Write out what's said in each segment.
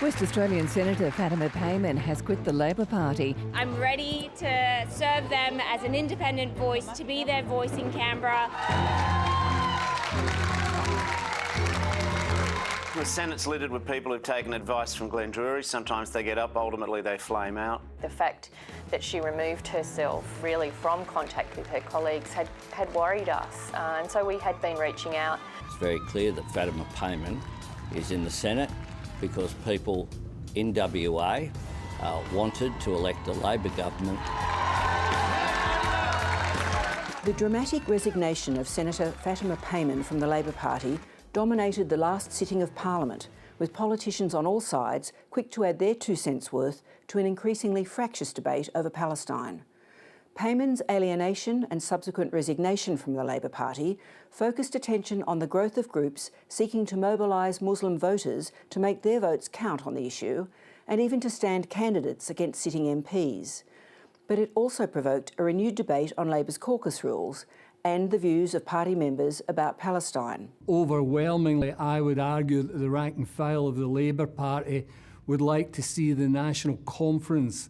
West Australian Senator FATIMA has quit the Labor Party. I'm ready to serve them as an independent voice, to be their voice in Canberra. The Senate's littered with people who've taken advice from Glenn Drury. Sometimes they get up, ultimately they flame out. The fact that she removed herself really from contact with her colleagues had worried us, and so we had been reaching out. It's very clear that FATIMA is in the Senate because people in WA wanted to elect a Labor government. The dramatic resignation of Senator FATIMA from the Labor Party dominated the last sitting of Parliament, with politicians on all sides quick to add their 2 cents worth to an increasingly fractious debate over Palestine. Payman's alienation and subsequent resignation from the Labor Party focused attention on the growth of groups seeking to mobilise Muslim voters to make their votes count on the issue, and even to stand candidates against sitting MPs. But it also provoked a renewed debate on Labor's caucus rules and the views of party members about Palestine. Overwhelmingly, I would argue that the rank and file of the Labour Party would like to see the National Conference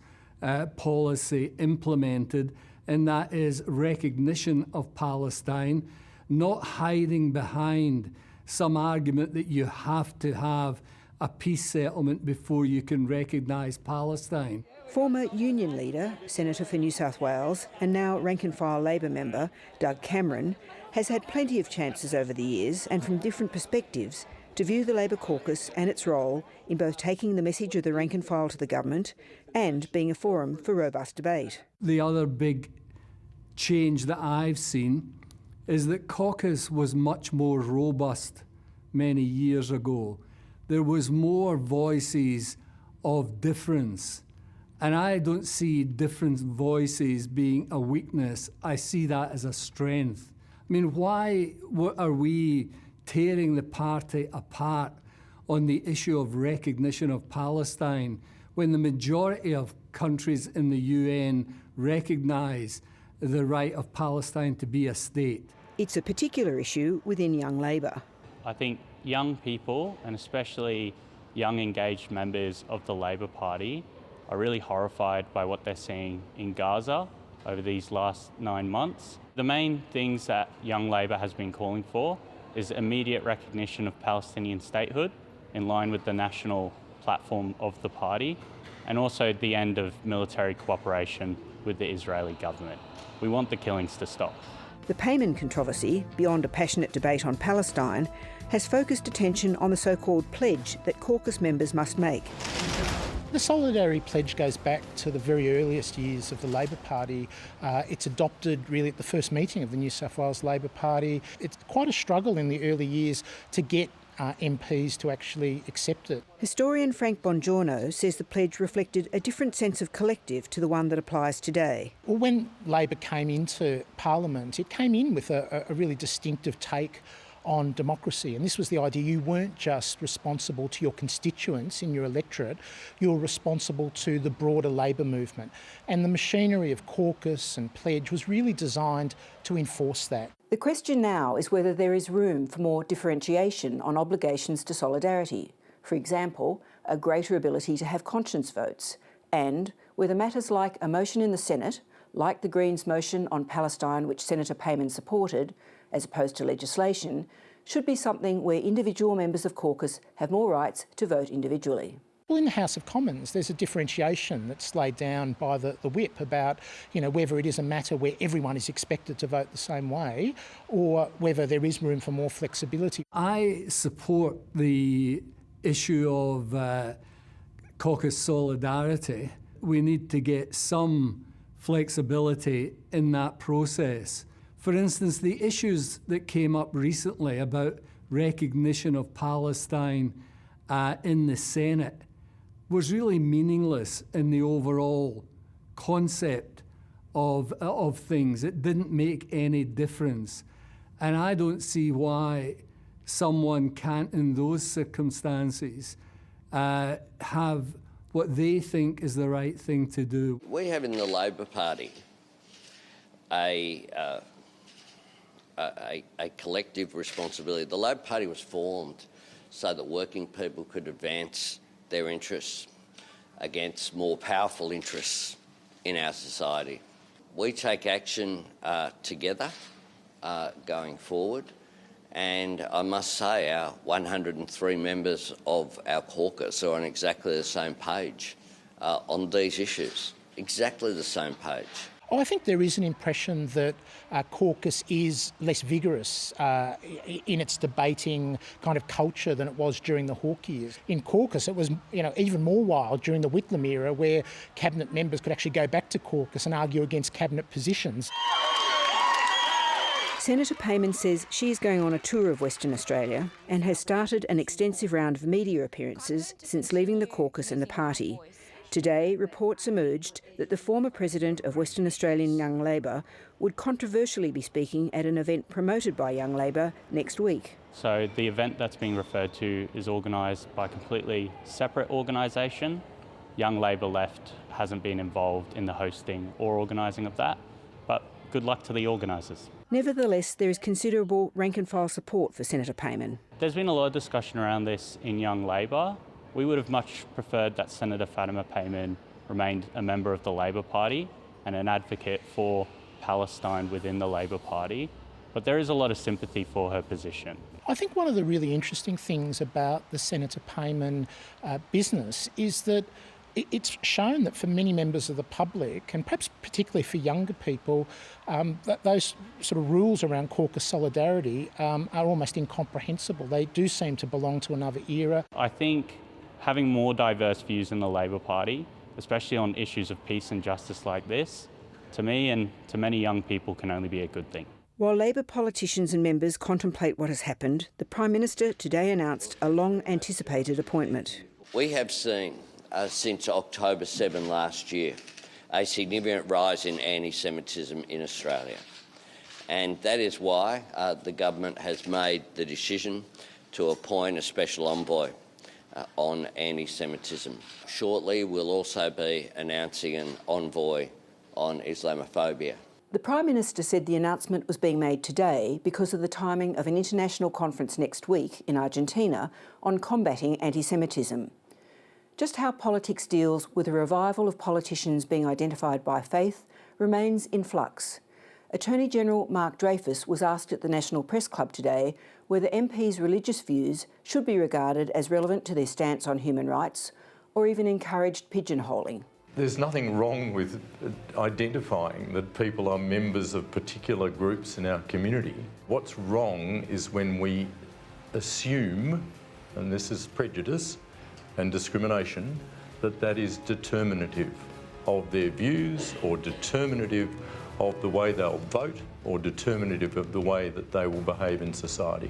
policy implemented, and that is recognition of Palestine, not hiding behind some argument that you have to have a peace settlement before you can recognise Palestine. Former union leader, Senator for New South Wales, and now rank-and-file Labor member, Doug Cameron, has had plenty of chances over the years and from different perspectives to view the Labor caucus and its role in both taking the message of the rank-and-file to the government and being a forum for robust debate. The other big change that I've seen is that caucus was much more robust many years ago. There was more voices of difference. And I don't see different voices being a weakness. I see that as a strength. I mean, why are we tearing the party apart on the issue of recognition of Palestine when the majority of countries in the UN recognise the right of Palestine to be a state? It's a particular issue within Young Labor. I think young people, and especially young engaged members of the Labor Party, are really horrified by what they're seeing in Gaza over these last 9 months. The main things that Young Labor has been calling for is immediate recognition of Palestinian statehood in line with the national platform of the party, and also the end of military cooperation with the Israeli government. We want the killings to stop. The Payman controversy, beyond a passionate debate on Palestine, has focused attention on the so-called pledge that caucus members must make. The Solidarity Pledge goes back to the very earliest years of the Labor Party. It's adopted really at the first meeting of the New South Wales Labor Party. It's quite a struggle in the early years to get MPs to actually accept it. Historian Frank Bongiorno says the pledge reflected a different sense of collective to the one that applies today. Well, when Labor came into Parliament, it came in with a really distinctive take on democracy, and this was the idea: you weren't just responsible to your constituents in your electorate, you were responsible to the broader Labor movement, and the machinery of caucus and pledge was really designed to enforce that. The question now is whether there is room for more differentiation on obligations to solidarity, for example, a greater ability to have conscience votes, and whether matters like a motion in the Senate, like the Greens' motion on Palestine which Senator Payman supported, as opposed to legislation, should be something where individual members of caucus have more rights to vote individually. Well, in the House of Commons, there's a differentiation that's laid down by the whip about, whether it is a matter where everyone is expected to vote the same way or whether there is room for more flexibility. I support the issue of caucus solidarity. We need to get some flexibility in that process. For instance, the issues that came up recently about recognition of Palestine in the Senate was really meaningless in the overall concept of things. It didn't make any difference. And I don't see why someone can't, in those circumstances, have what they think is the right thing to do. We have in the Labor Party a collective responsibility. The Labor Party was formed so that working people could advance their interests against more powerful interests in our society. We take action together going forward, and I must say our 103 members of our caucus are on exactly the same page on these issues, exactly the same page. Oh, I think there is an impression that caucus is less vigorous in its debating kind of culture than it was during the Hawke years. In caucus, it was even more wild during the Whitlam era, where cabinet members could actually go back to caucus and argue against cabinet positions. Senator Payman says she is going on a tour of Western Australia and has started an extensive round of media appearances since leaving the caucus and the party. Today, reports emerged that the former president of Western Australian Young Labor would controversially be speaking at an event promoted by Young Labor next week. So the event that's being referred to is organised by a completely separate organisation. Young Labor Left hasn't been involved in the hosting or organising of that, but good luck to the organisers. Nevertheless, there is considerable rank-and-file support for Senator Payman. There's been a lot of discussion around this in Young Labor. We would have much preferred that Senator FATIMA Payman remained a member of the Labor Party and an advocate for Palestine within the Labor Party, but there is a lot of sympathy for her position. I think one of the really interesting things about the Senator Payman business is that it's shown that for many members of the public, and perhaps particularly for younger people, that those sort of rules around caucus solidarity are almost incomprehensible. They do seem to belong to another era. I think having more diverse views in the Labor Party, especially on issues of peace and justice like this, to me and to many young people can only be a good thing. While Labor politicians and members contemplate what has happened, the Prime Minister today announced a long-anticipated appointment. We have seen, since October 7 last year, a significant rise in anti-Semitism in Australia. And that is why the government has made the decision to appoint a special envoy on anti-Semitism. Shortly, we'll also be announcing an envoy on Islamophobia. The Prime Minister said the announcement was being made today because of the timing of an international conference next week in Argentina on combating anti-Semitism. Just how politics deals with a revival of politicians being identified by faith remains in flux. Attorney General Mark Dreyfus was asked at the National Press Club today whether MPs' religious views should be regarded as relevant to their stance on human rights or even encouraged pigeonholing. There's nothing wrong with identifying that people are members of particular groups in our community. What's wrong is when we assume, and this is prejudice and discrimination, that is determinative of their views or determinative of the way they'll vote or determinative of the way that they will behave in society.